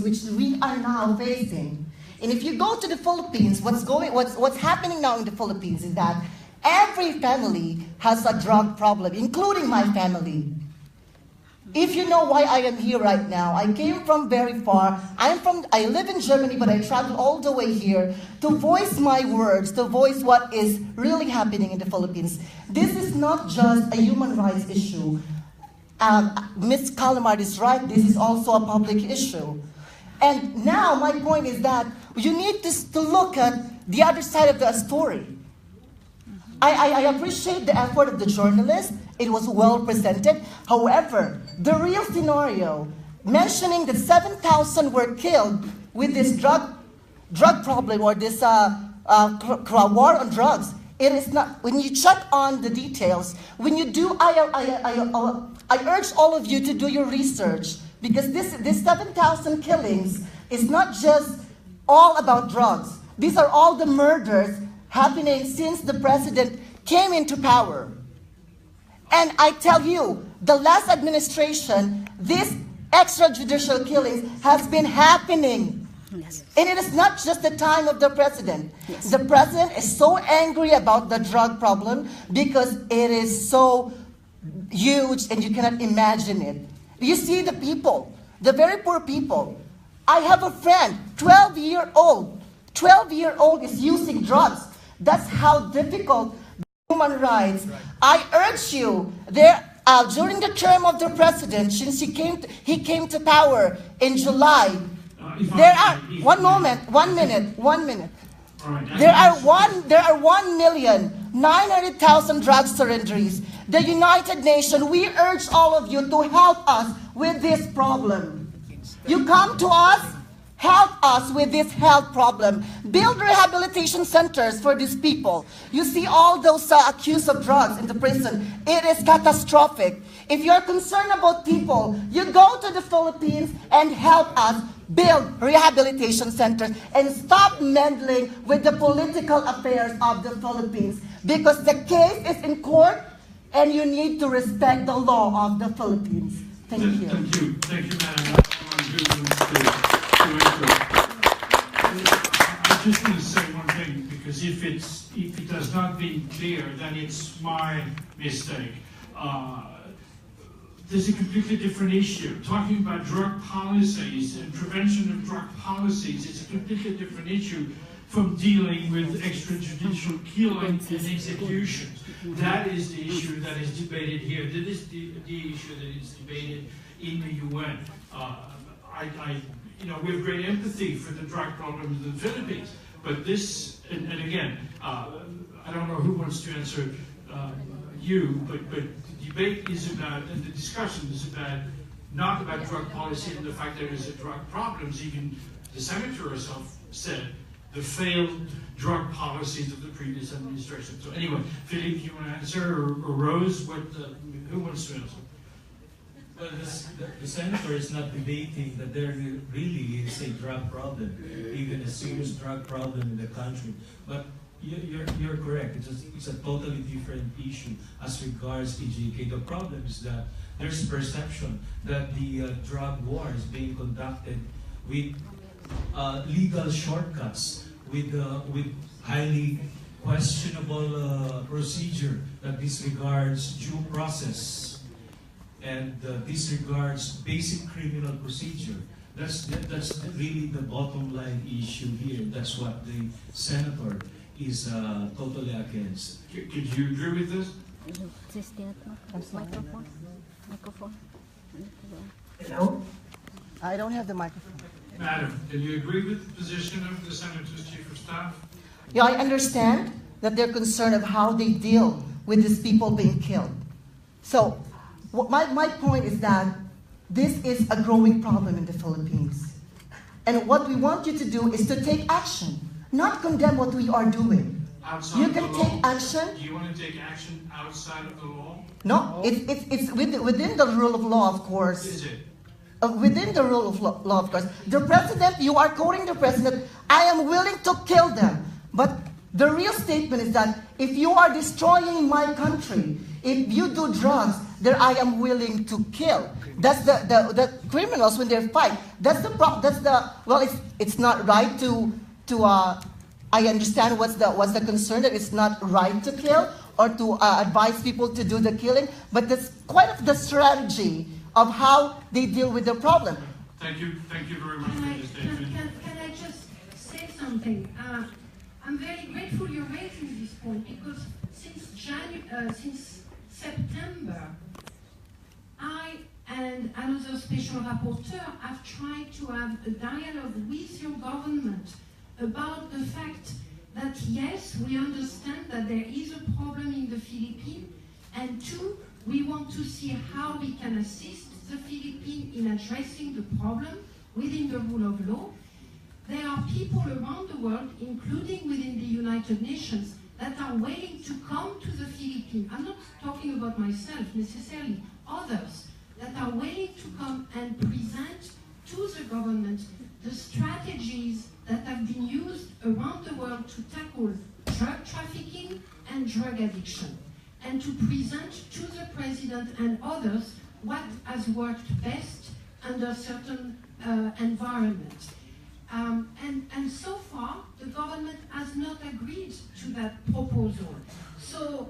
which we are now facing. And if you go to the Philippines, what's happening now in the Philippines is that every family has a drug problem, including my family. If you know why I am here right now, I came from very far. I live in Germany, but I traveled all the way here to voice my words, to voice what is really happening in the Philippines. This is not just a human rights issue. Ms. Callamard is right, this is also a public issue. And now my point is that you need to look at the other side of the story. I appreciate the effort of the journalist. It was well presented. However, the real scenario, mentioning that 7,000 were killed with this drug problem or this war on drugs, it is not. When you check on the details, when you do, I urge all of you to do your research, because this 7,000 killings is not just all about drugs. These are all the murders happening since the president came into power. And I tell you, the last administration, this extrajudicial killings has been happening. Yes. And it is not just the time of the president. Yes. The president is so angry about the drug problem because it is so huge and you cannot imagine it. You see the people, the very poor people. I have a friend, 12-year-old. 12-year-old is using drugs. That's how difficult human rights. I urge you, during the term of the president, since he came to power in July, there are 1 minute. There are 1,900,000 drug surrenderies. The United Nations, we urge all of you to help us with this problem. You come to us, help us with this health problem. Build rehabilitation centers for these people. You see all those accused of drugs in the prison. It is catastrophic. If you're concerned about people, you go to the Philippines and help us build rehabilitation centers and stop meddling with the political affairs of the Philippines. Because the case is in court and you need to respect the law of the Philippines. Thank you. Thank you, Madam. I just want to say one thing, because if it does not being clear, then it's my mistake. There's a completely different issue. Talking about drug policies and prevention of drug policies is a completely different issue from dealing with extrajudicial killings and executions. That is the issue that is debated here. That is the issue that is debated in the UN. We have great empathy for the drug problems in the Philippines, but this, and again, I don't know who wants to answer you, but the debate is about, and the discussion is about, not about drug policy and the fact there is a drug problems. Even the senator herself said the failed drug policies of the previous administration. So anyway, Philippe, you want to answer, or Rose, who wants to answer? Well, the senator is not debating that there really is a drug problem, even a serious drug problem in the country. But you're correct. It's a totally different issue as regards EJK. The problem is that there's perception that the drug war is being conducted with legal shortcuts, with highly questionable procedure that disregards due process and disregards basic criminal procedure. That's really the bottom line issue here. That's what the senator is totally against. Could you agree with this? Microphone. Hello? I don't have the microphone. Madam, do you agree with the position of the Senator's Chief of Staff? Yeah, I understand that they're concerned of how they deal with these people being killed. So, my point is that this is a growing problem in the Philippines. And what we want you to do is to take action, not condemn what we are doing. Outside You can the law? take action. Do you want to take action outside of the law? No, it's within the rule of law, of course. Is it? Within the rule of law, of course. The president, you are quoting the president, I am willing to kill them. But The real statement is that if you are destroying my country, if you do drugs, then I am willing to kill. That's the criminals when they fight. Well, it's not right to I understand what's the concern, that it's not right to kill or to advise people to do the killing, but that's quite the strategy of how they deal with the problem. Thank you very much for your statement. Can I just say something? I'm very grateful you're raising this point, because since September, I and another special rapporteur have tried to have a dialogue with your government about the fact that yes, we understand that there is a problem in the Philippines, and two, we want to see how we can assist the Philippines in addressing the problem within the rule of law. There are people around the world, including within the United Nations, that are willing to come to the Philippines. I'm not talking about myself necessarily, others that are willing to come and present to the government the strategies that have been used around the world to tackle drug trafficking and drug addiction, and to present to the President and others what has worked best under certain environments. And so far, the government has not agreed to that proposal. So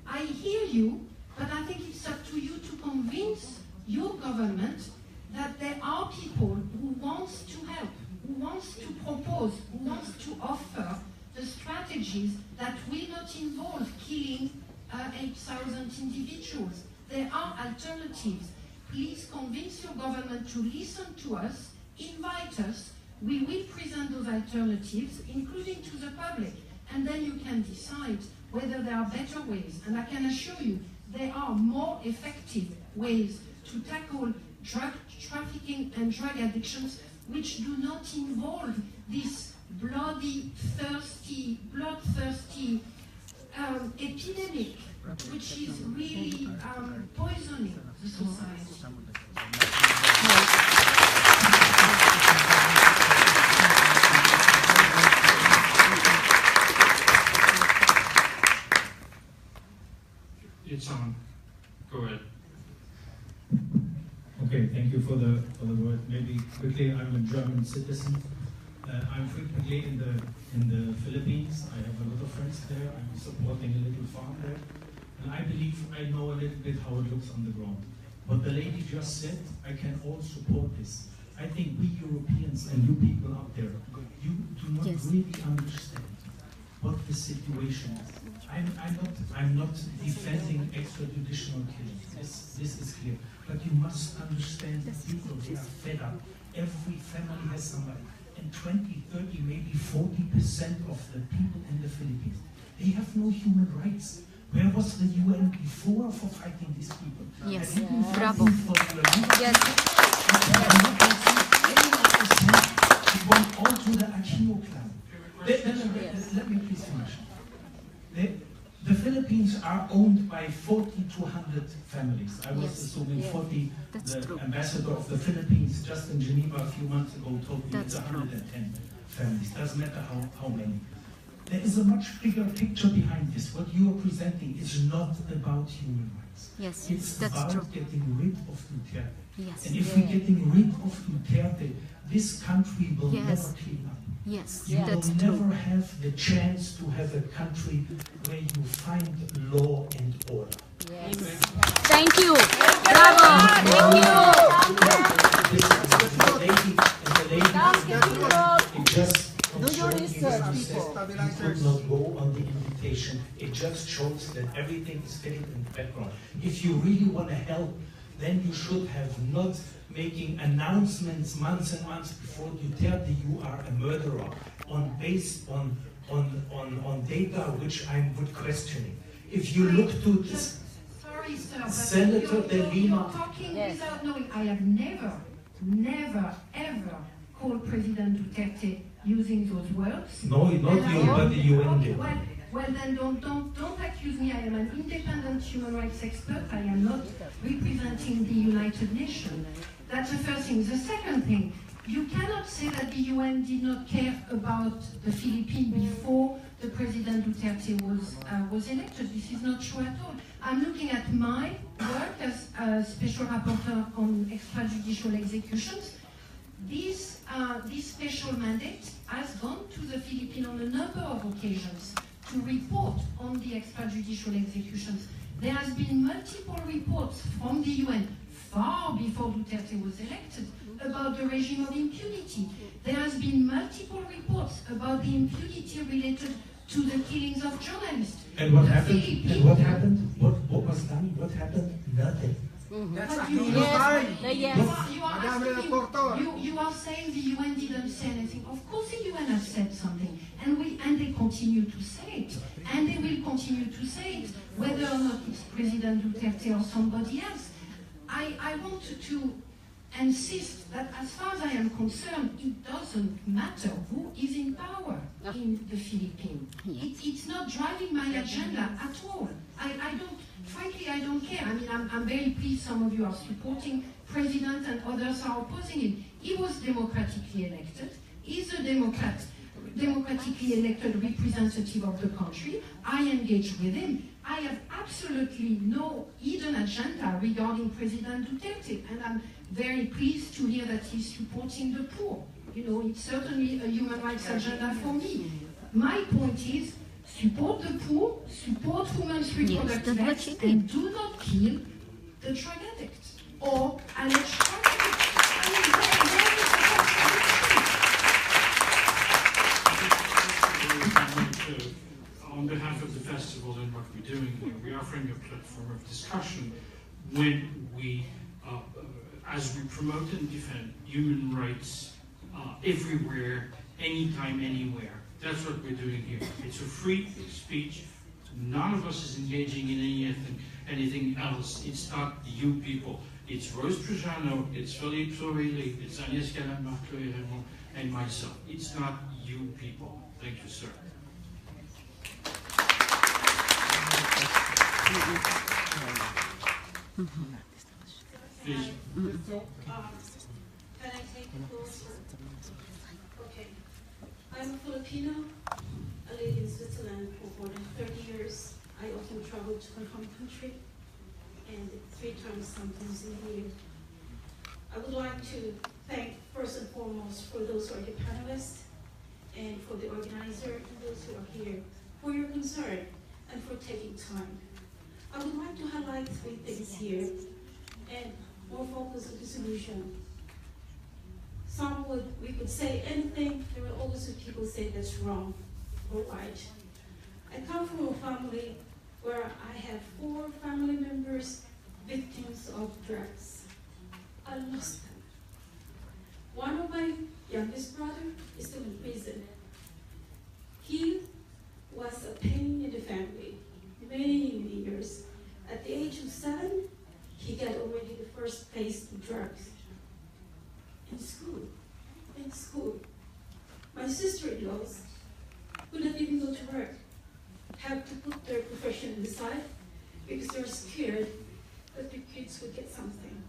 I hear you, but I think it's up to you to convince your government that there are people who wants to help, who wants to propose, who wants to offer the strategies that will not involve killing 8,000 individuals. There are alternatives. Please convince your government to listen to us, invite us. We will present those alternatives, including to the public, and then you can decide whether there are better ways. And I can assure you, there are more effective ways to tackle drug trafficking and drug addictions, which do not involve this bloodthirsty epidemic, which is really poisoning the society. It's on. Go ahead. Okay, thank you for the word. Maybe quickly, I'm a German citizen. I'm frequently in the Philippines. I have a lot of friends there. I'm supporting a little farm there, and I believe I know a little bit how it looks on the ground. What the lady just said, I can all support this. I think we Europeans and you people out there, you do not really understand what the situation is. I'm not defending extrajudicial killings. This is clear. But you must understand that people, they are fed up. Every family has somebody. And 20, 30, maybe 40% of the people in the Philippines, they have no human rights. Where was the UN before for fighting these people? Yes, bravo. Yes. It went all to the Aquino clan. Let me please finish. The Philippines are owned by 4,200 families. I was assuming 40. The ambassador of the Philippines just in Geneva a few months ago told me it's 110 families. Doesn't matter how many. There is a much bigger picture behind this. What you are presenting is not about human rights. Yes, it's that's about true. getting rid of Duterte. Yes. And if we're getting rid of Duterte, this country will never clean up. Yes, you that's will true. never have the chance to have a country where you find law and order. Yes. Thank you. Bravo. Thank you. It just do your research, people. You could not go on the invitation. It just shows that everything is fitting in the background. If you really want to help, then you should have not making announcements months and months before Duterte you are a murderer based on data which I'm questioning. If you look to this, sorry, sir, Senator De Lima, you're talking without knowing. I have never, ever called President Duterte using those words. No, not you, but the UN did. Well, then don't accuse me. I am an independent human rights expert. I am not representing the United Nations. That's the first thing. The second thing, You cannot say that the UN did not care about the Philippines before the President Duterte was elected. This is not true at all. I'm looking at my work as a special rapporteur on extrajudicial executions. This special mandate has gone to the Philippines on a number of occasions to report on the extrajudicial executions. There has been multiple reports from the UN far before Duterte was elected about the regime of impunity. There has been multiple reports about the impunity related to the killings of journalists. And what happened? And what happened? What was done? What happened? Nothing. That's But a you- huge Yes. crime. Yes. You are saying the UN didn't say anything. Of course the UN has said something, and they continue to say it, and they will continue to say it, whether or not it's President Duterte or somebody else. I want to insist that as far as I am concerned, it doesn't matter who is in power in the Philippines. It's not driving my agenda at all. Frankly, I don't care. I mean, I'm very pleased some of you are supporting President and others are opposing him. He was democratically elected. He's a democratically elected representative of the country. I engage with him. I have absolutely no hidden agenda regarding President Duterte, and I'm very pleased to hear that he's supporting the poor. You know, it's certainly a human rights agenda for me. My point is, support the poor, support women's reproductive rights, and do not kill the drug addicts or alleged drug addicts. I mean, on behalf of the festival and what we're doing here, we're offering a platform of discussion when we, as we promote and defend human rights everywhere, anytime, anywhere. That's what we're doing here. It's a free speech. None of us is engaging in anything else. It's not you people. It's Rose Trujano, it's Philippe Sorelli, it's Agnes Callamard, and myself. It's not you people. Thank you, sir. Please. Can I take the floor? Okay. I'm a Filipino. I live in Switzerland for more than 30 years. I often travel to my home country, and 3 times sometimes in a year. I would like to thank first and foremost for those who are the panelists, and for the organizer and those who are here, for your concern and for taking time. I would like to highlight 3 things here, and more focus on the solution. We could say anything, there will always be people say that's wrong or right. I come from a family where I have 4 family members victims of drugs. I lost them. One of my youngest brother is still in prison. He was a pain in the family, many years. At the age of 7, he got already the first taste of drugs. In school. My sister-in-laws could not even go to work, have to put their profession aside because they're scared that their kids would get something.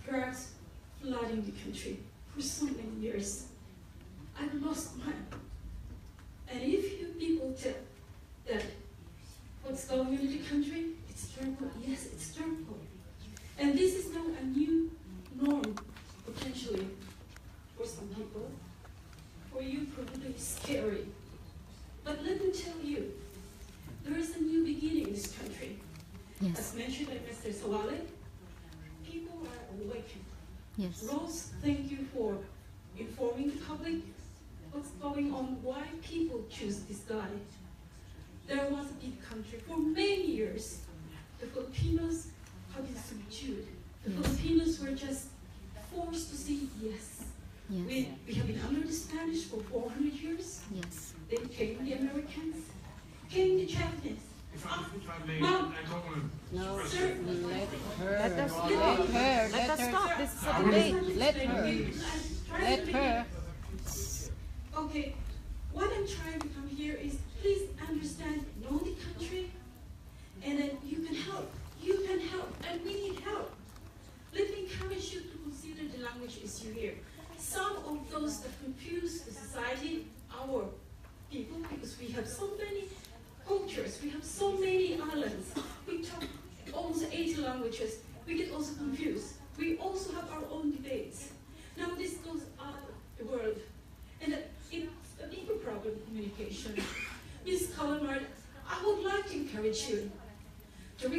Drugs flooding the country for so many years. I've lost mine. And if you people tell that what's going on in the country, it's terrible. Yes, it's terrible. And this is now a new norm, potentially, for some people. For you, probably scary. But let me tell you, there is a new beginning in this country. Yes. As mentioned by Mr. Sawale, people are awakened. Yes. Rose, thank you for informing the public what's going on, why people choose this guy. There was a big country for many years. The Filipinos have been subdued. The Filipinos were just forced to say yes. Yes. We have been under the Spanish for 400 years. Yes. Then came the Americans, came the Japanese. If I may, Mom. I don't want to No, express sir. it. Let us stop. This is a I'm debate. trying to Let explain her. to you. I'm trying Let to her. Okay, what I'm trying to come here is please understand, know the country, and then you can help. You can help, and we need help. Let me encourage you to consider the language issue here. those that confuse the society, our people, because we have so many cultures, we have so many islands, we talk almost 80 languages, we get also confused. We also have our own debates. Now this goes out of the world, and it's a bigger problem in communication. Ms. Callamard, I would like to encourage you